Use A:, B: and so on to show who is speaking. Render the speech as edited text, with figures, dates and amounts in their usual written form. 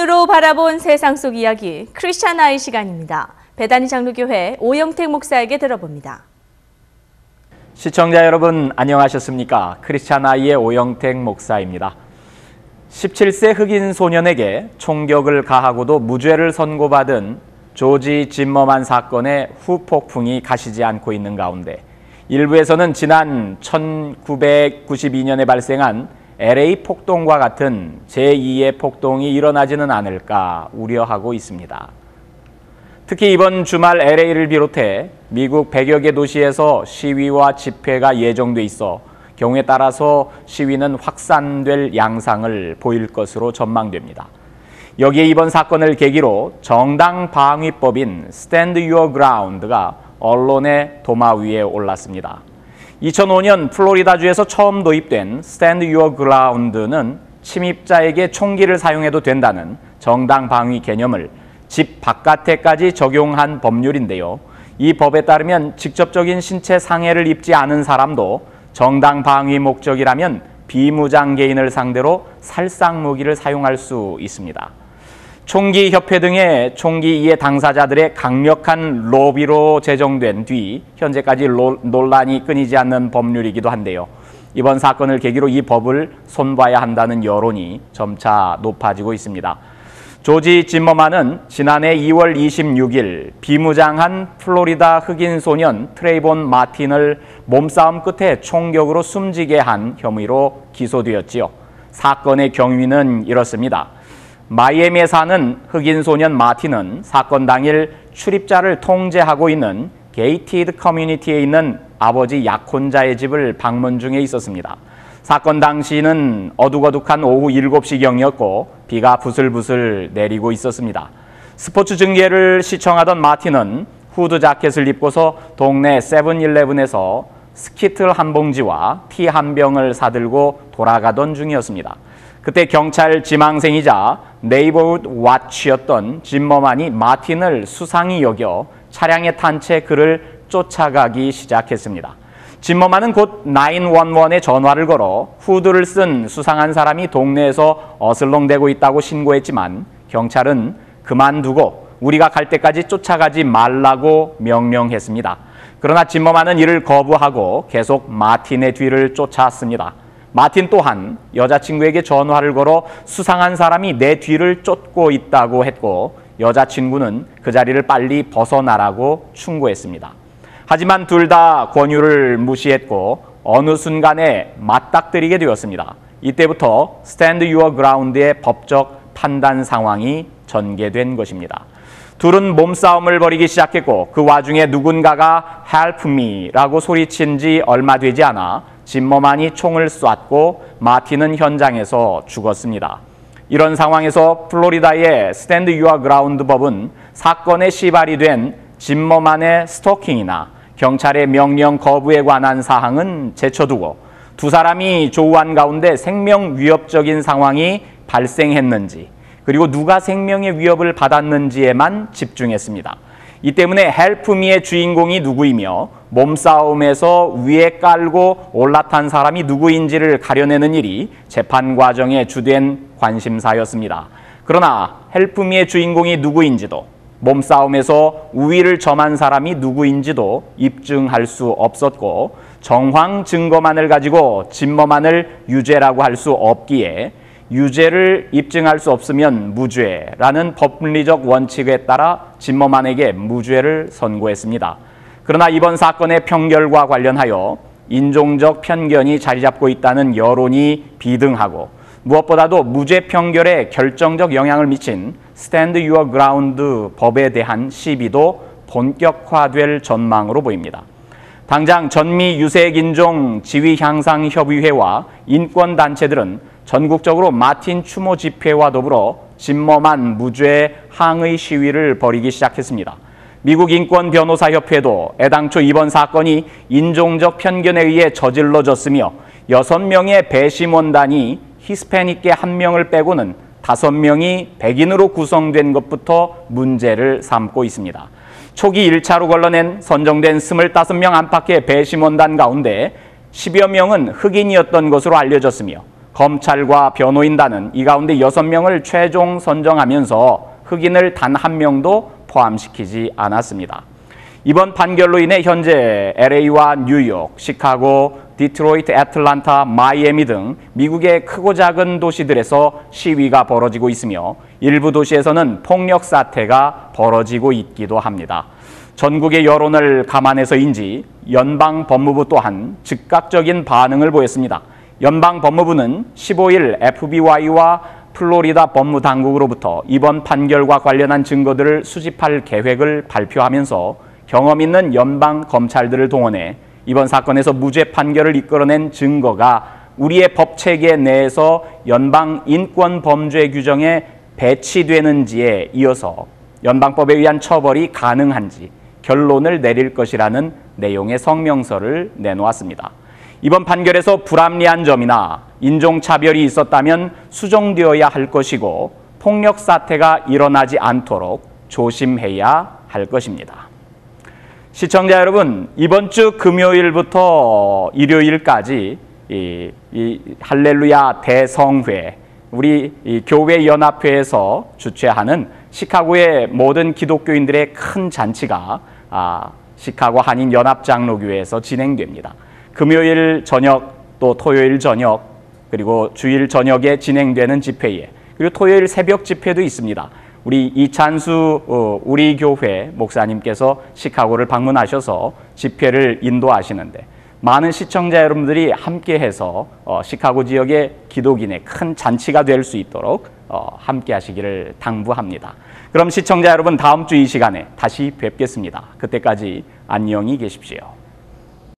A: 눈으로 바라본 세상 속 이야기 크리스찬 아이 시간입니다. 베다니 장로교회 오영택 목사에게 들어봅니다.
B: 시청자 여러분 안녕하셨습니까? 크리스찬 아이의 오영택 목사입니다. 17세 흑인 소년에게 총격을 가하고도 무죄를 선고받은 조지 짐머만 사건의 후폭풍이 가시지 않고 있는 가운데 일부에서는 지난 1992년에 발생한 LA 폭동과 같은 제2의 폭동이 일어나지는 않을까 우려하고 있습니다. 특히 이번 주말 LA를 비롯해 미국 100여 개 도시에서 시위와 집회가 예정돼 있어 경우에 따라서 시위는 확산될 양상을 보일 것으로 전망됩니다. 여기에 이번 사건을 계기로 정당 방위법인 Stand Your Ground가 언론의 도마 위에 올랐습니다. 2005년 플로리다주에서 처음 도입된 Stand Your Ground는 침입자에게 총기를 사용해도 된다는 정당 방위 개념을 집 바깥에까지 적용한 법률인데요. 이 법에 따르면 직접적인 신체 상해를 입지 않은 사람도 정당 방위 목적이라면 비무장 개인을 상대로 살상 무기를 사용할 수 있습니다. 총기협회 등의 총기 이해 당사자들의 강력한 로비로 제정된 뒤 현재까지 논란이 끊이지 않는 법률이기도 한데요. 이번 사건을 계기로 이 법을 손봐야 한다는 여론이 점차 높아지고 있습니다. 조지 짐머만은 지난해 2월 26일 비무장한 플로리다 흑인 소년 트레이본 마틴을 몸싸움 끝에 총격으로 숨지게 한 혐의로 기소되었지요. 사건의 경위는 이렇습니다. 마이애미에 사는 흑인 소년 마틴은 사건 당일 출입자를 통제하고 있는 게이티드 커뮤니티에 있는 아버지 약혼자의 집을 방문 중에 있었습니다. 사건 당시는 어둑어둑한 오후 7시경이었고 비가 부슬부슬 내리고 있었습니다. 스포츠 중계를 시청하던 마틴은 후드 자켓을 입고서 동네 세븐일레븐에서 스키틀 한 봉지와 티 한 병을 사들고 돌아가던 중이었습니다. 그때 경찰 지망생이자 네이버우드 왓치였던 짐머만이 마틴을 수상히 여겨 차량에 탄 채 그를 쫓아가기 시작했습니다. 짐머만은 곧 911에 전화를 걸어 후드를 쓴 수상한 사람이 동네에서 어슬렁대고 있다고 신고했지만 경찰은 그만두고 우리가 갈 때까지 쫓아가지 말라고 명령했습니다. 그러나 짐머만은 이를 거부하고 계속 마틴의 뒤를 쫓아왔습니다. 마틴 또한 여자친구에게 전화를 걸어 수상한 사람이 내 뒤를 쫓고 있다고 했고 여자친구는 그 자리를 빨리 벗어나라고 충고했습니다. 하지만 둘 다 권유를 무시했고 어느 순간에 맞닥뜨리게 되었습니다. 이때부터 Stand Your Ground의 법적 판단 상황이 전개된 것입니다. 둘은 몸싸움을 벌이기 시작했고 그 와중에 누군가가 Help me 라고 소리친 지 얼마 되지 않아 짐머만이 총을 쐈고 마틴은 현장에서 죽었습니다. 이런 상황에서 플로리다의 Stand Your Ground 법은 사건에 시발이 된 짐머만의 스토킹이나 경찰의 명령 거부에 관한 사항은 제쳐두고 두 사람이 조우한 가운데 생명 위협적인 상황이 발생했는지 그리고 누가 생명의 위협을 받았는지에만 집중했습니다. 이 때문에 헬프 미의 주인공이 누구이며 몸싸움에서 위에 깔고 올라탄 사람이 누구인지를 가려내는 일이 재판 과정의 주된 관심사였습니다. 그러나 헬프 미의 주인공이 누구인지도 몸싸움에서 우위를 점한 사람이 누구인지도 입증할 수 없었고 정황 증거만을 가지고 짐머만을 유죄라고 할 수 없기에 유죄를 입증할 수 없으면 무죄라는 법리적 원칙에 따라 짐머만에게 무죄를 선고했습니다. 그러나 이번 사건의 평결과 관련하여 인종적 편견이 자리 잡고 있다는 여론이 비등하고 무엇보다도 무죄 판결에 결정적 영향을 미친 Stand Your Ground 법에 대한 시비도 본격화될 전망으로 보입니다. 당장 전미 유색인종 지위향상협의회와 인권단체들은 전국적으로 마틴 추모 집회와 더불어 짐머만 무죄 항의 시위를 벌이기 시작했습니다. 미국 인권변호사협회도 애당초 이번 사건이 인종적 편견에 의해 저질러졌으며 6명의 배심원단이 히스패닉계 1명을 빼고는 5명이 백인으로 구성된 것부터 문제를 삼고 있습니다. 초기 1차로 걸러낸 선정된 25명 안팎의 배심원단 가운데 10여 명은 흑인이었던 것으로 알려졌으며 검찰과 변호인단은 이 가운데 6명을 최종 선정하면서 흑인을 단 한 명도 포함시키지 않았습니다. 이번 판결로 인해 현재 LA와 뉴욕, 시카고, 디트로이트, 애틀란타, 마이애미 등 미국의 크고 작은 도시들에서 시위가 벌어지고 있으며 일부 도시에서는 폭력 사태가 벌어지고 있기도 합니다. 전국의 여론을 감안해서인지 연방 법무부 또한 즉각적인 반응을 보였습니다. 연방 법무부는 15일 FBI와 플로리다 법무당국으로부터 이번 판결과 관련한 증거들을 수집할 계획을 발표하면서 경험 있는 연방 검찰들을 동원해 이번 사건에서 무죄 판결을 이끌어낸 증거가 우리의 법 체계 내에서 연방 인권 범죄 규정에 배치되는지에 이어서 연방법에 의한 처벌이 가능한지 결론을 내릴 것이라는 내용의 성명서를 내놓았습니다. 이번 판결에서 불합리한 점이나 인종차별이 있었다면 수정되어야 할 것이고 폭력 사태가 일어나지 않도록 조심해야 할 것입니다. 시청자 여러분, 이번 주 금요일부터 일요일까지 이 할렐루야 대성회, 우리 교회 연합회에서 주최하는 시카고의 모든 기독교인들의 큰 잔치가 시카고 한인 연합장로교회에서 진행됩니다. 금요일 저녁 또 토요일 저녁 그리고 주일 저녁에 진행되는 집회에 그리고 토요일 새벽 집회도 있습니다. 우리 이찬수 우리 교회 목사님께서 시카고를 방문하셔서 집회를 인도하시는데 많은 시청자 여러분들이 함께해서 시카고 지역의 기독인의 큰 잔치가 될 수 있도록 함께 하시기를 당부합니다. 그럼 시청자 여러분, 다음 주 이 시간에 다시 뵙겠습니다. 그때까지 안녕히 계십시오.